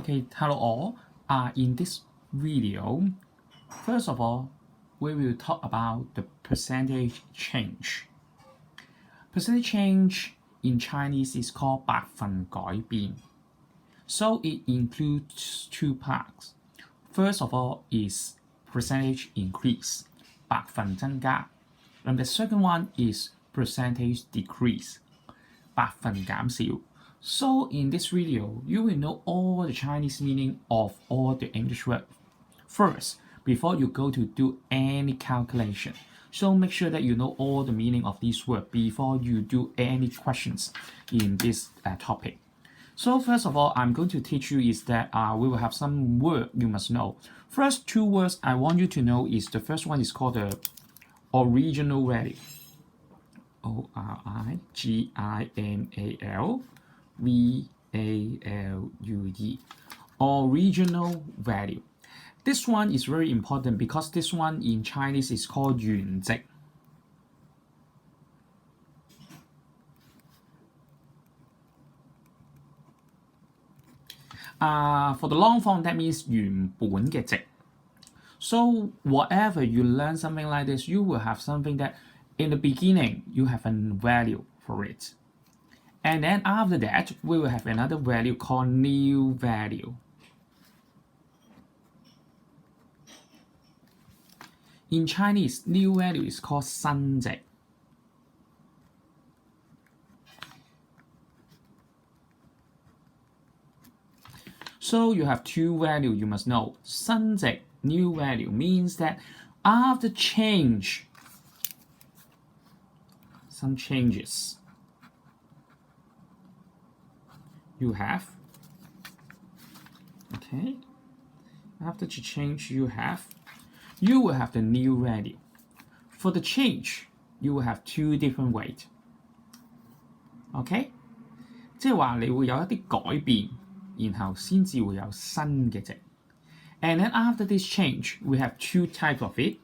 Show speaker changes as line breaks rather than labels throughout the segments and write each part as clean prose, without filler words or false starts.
Okay, hello all. In this video, first of all, we will talk about the percentage change. Percentage change in Chinese is called 百分改變. So it includes two parts. First of all is percentage increase, 百分增加. And the second one is percentage decrease, 百分減少. So in this video, you will know all the Chinese meaning of all the English words first before you go to do any calculation. So make sure that you know all the meaning of these words before you do any questions in this topic. So first of all, I'm going to teach you is that we will have some word you must know. First two words I want you to know is the first one is called the original value. O-R-I-G-I-N-A-L V-A-L-U-E. Original value. This one is very important because this one in Chinese is called 原值. For the long form, that means 原本嘅值. So whatever you learn something like this, you will have something that in the beginning you have a value for it. And then after that, we will have another value called new value. In Chinese, new value is called 新值. So you have two values you must know. 新值, new value, means that after change, some changes, you have, okay, after the change you will have the new value. For the change, you will have two different weight. Okay? 即係話你會有一啲改變，然後先至會有新嘅值。And then after this change, we have two types of it.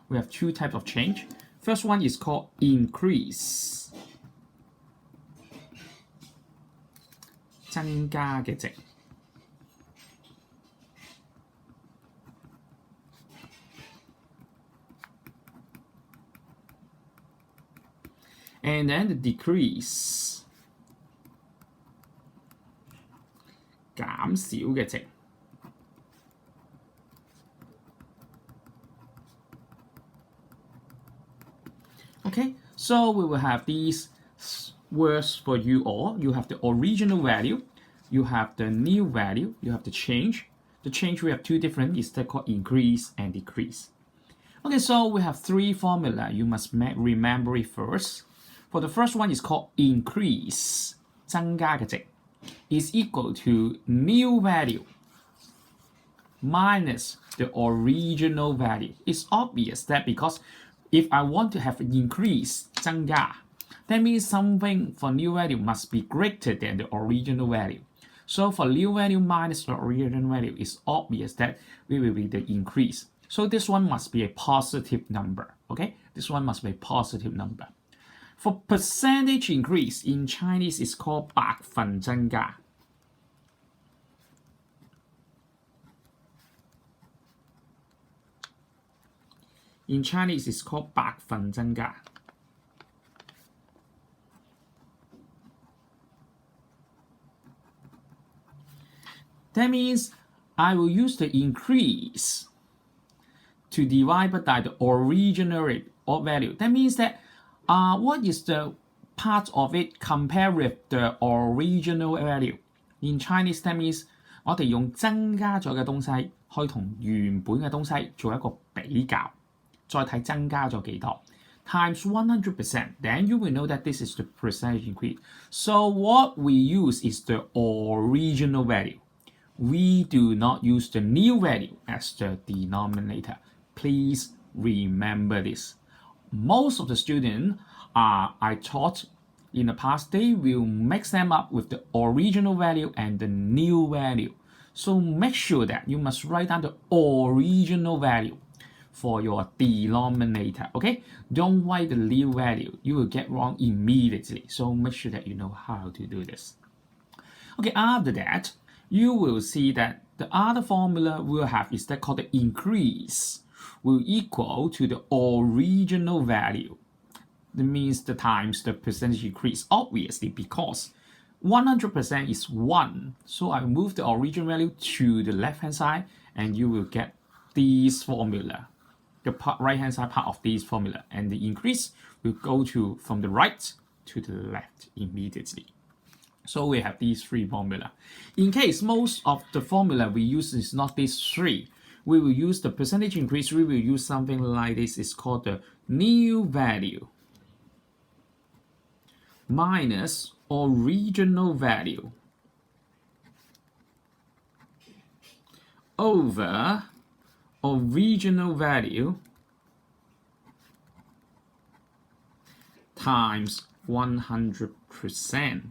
We have two types of change. First one is called increase. 增加嘅值。And then the decrease, 減少嘅值。Okay, so we will have these words for you all. You have the original value, you have the new value, you have the change. The change we have two different, is called increase and decrease. Okay, so we have three formula. You must remember it first. For the first one is called increase, 增加嘅值, is equal to new value minus the original value. It's obvious that because if I want to have an increase, 增加, that means something for new value must be greater than the original value. So for new value minus the original value, it's obvious that we will be the increase. So this one must be a positive number. Okay, this one must be a positive number. For percentage increase in Chinese is called 百分增加. In Chinese is called 百分增加. That means I will use the increase to divide by the original rate or value. That means that what is the part of it compared with the original value? In Chinese, that means 我哋用增加咗嘅東西去同原本嘅東西做一個比較，再睇增加咗幾多 times 100%. Then you will know that this is the percentage increase. So what we use is the original value. We do not use the new value as the denominator. Please remember this. Most of the students I taught in the past, they will mix them up with the original value and the new value. So make sure that you must write down the original value. for your denominator. Okay, don't write the real value, you will get wrong immediately. So make sure that you know how to do this. Okay, after that, you will see that the other formula we'll have is that called the increase will equal to the original value. That means the times the percentage increase, obviously, because 100% is 1. So I move the original value to the left-hand side, and you will get this formula, the right-hand side part of this formula, and the increase will go to from the right to the left immediately. So we have these three formula. In case most of the formula we use is not these three, we will use the percentage increase. We will use something like this. It's called the new value minus original value over original value times 100%.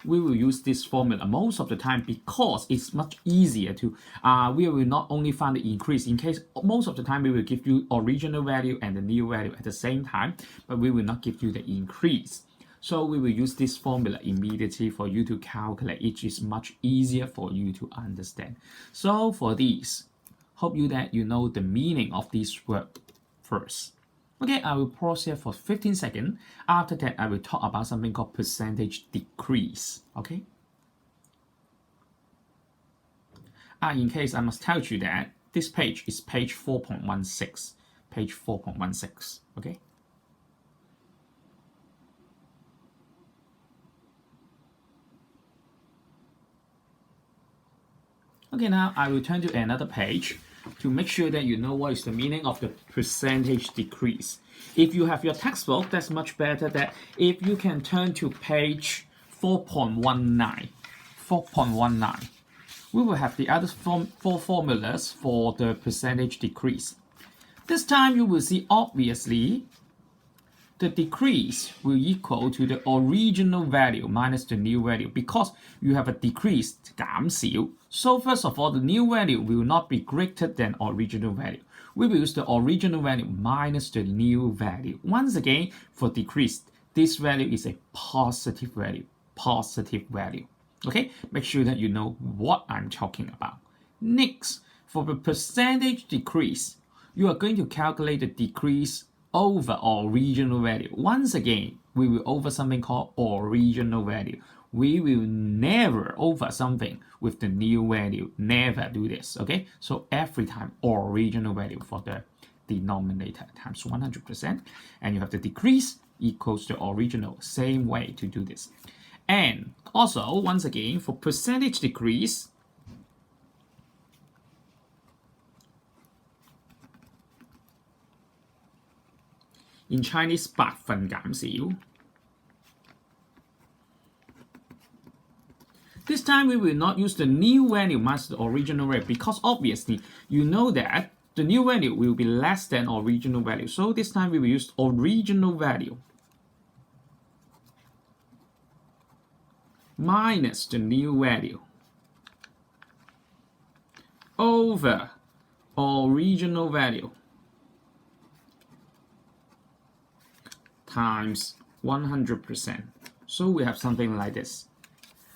We will use this formula most of the time because it's much easier to, we will not only find the increase. In case most of the time we will give you original value and the new value at the same time, but we will not give you the increase. So we will use this formula immediately for you to calculate. It is much easier for you to understand. So for these, hope you that you know the meaning of this word first. Okay, I will pause here for 15 seconds. After that, I will talk about something called percentage decrease. Okay. In case I must tell you that this page is page 4.16. Page 4.16. Okay. Okay, now I will turn to another page to make sure that you know what is the meaning of the percentage decrease. If you have your textbook, that's much better. That if you can turn to page 4.19, 4.19, we will have the other four formulas for the percentage decrease. This time you will see obviously the decrease will equal to the original value minus the new value because you have a decrease 減少. So first of all, the new value will not be greater than original value. We will use the original value minus the new value. Once again, for decrease, this value is a positive value. Positive value. Okay, make sure that you know what I'm talking about. Next, for the percentage decrease, you are going to calculate the decrease over original value. Once again, we will over something called original value. We will never over something with the new value. Never do this, okay? So every time original value for the denominator times 100%, and you have the decrease equals to original. Same way to do this. And also, once again, for percentage decrease, in Chinese 百分減少. This time we will not use the new value minus the original value because obviously you know that the new value will be less than original value. So this time we will use original value minus the new value over original value times 100%. So we have something like this.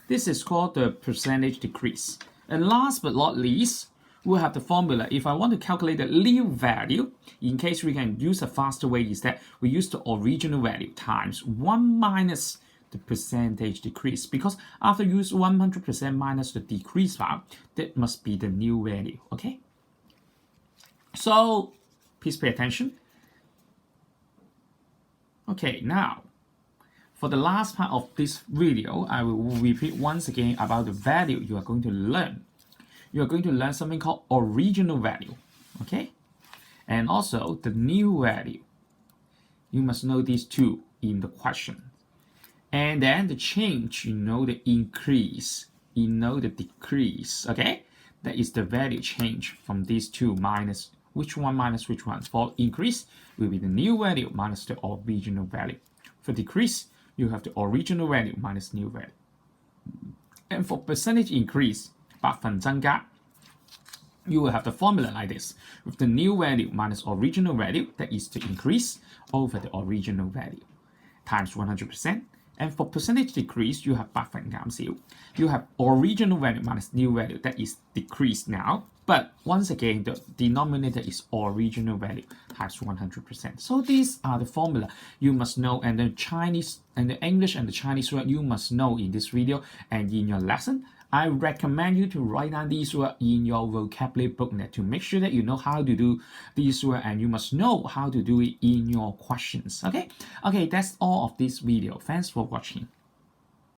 This is called the percentage decrease. And last but not least, we'll have the formula. If I want to calculate the real value, in case we can use a faster way, is that we use the original value times 1 minus the percentage decrease. Because after you use 100% minus the decrease value, that must be the new value. Okay? So please pay attention. Okay, now for the last part of this video, I will repeat once again about the value you are going to learn. You are going to learn something called original value, okay? And also the new value. You must know these two in the question. And then the change, you know the increase, you know the decrease, okay? That is the value change from these two minus which one minus which one. For increase, will be the new value minus the original value. For decrease, you have the original value minus new value. And for percentage increase, 百分增加, you will have the formula like this, with the new value minus original value, that is the increase, over the original value, times 100%. And for percentage decrease, you have 百分減少. You have original value minus new value, that is decreased now. But once again, the denominator is original value times 100%. So these are the formula you must know, and the Chinese and the English and the Chinese word you must know in this video and in your lesson. I recommend you to write down these words in your vocabulary booklet to make sure that you know how to do these words, and you must know how to do it in your questions. Okay, that's all of this video. Thanks for watching.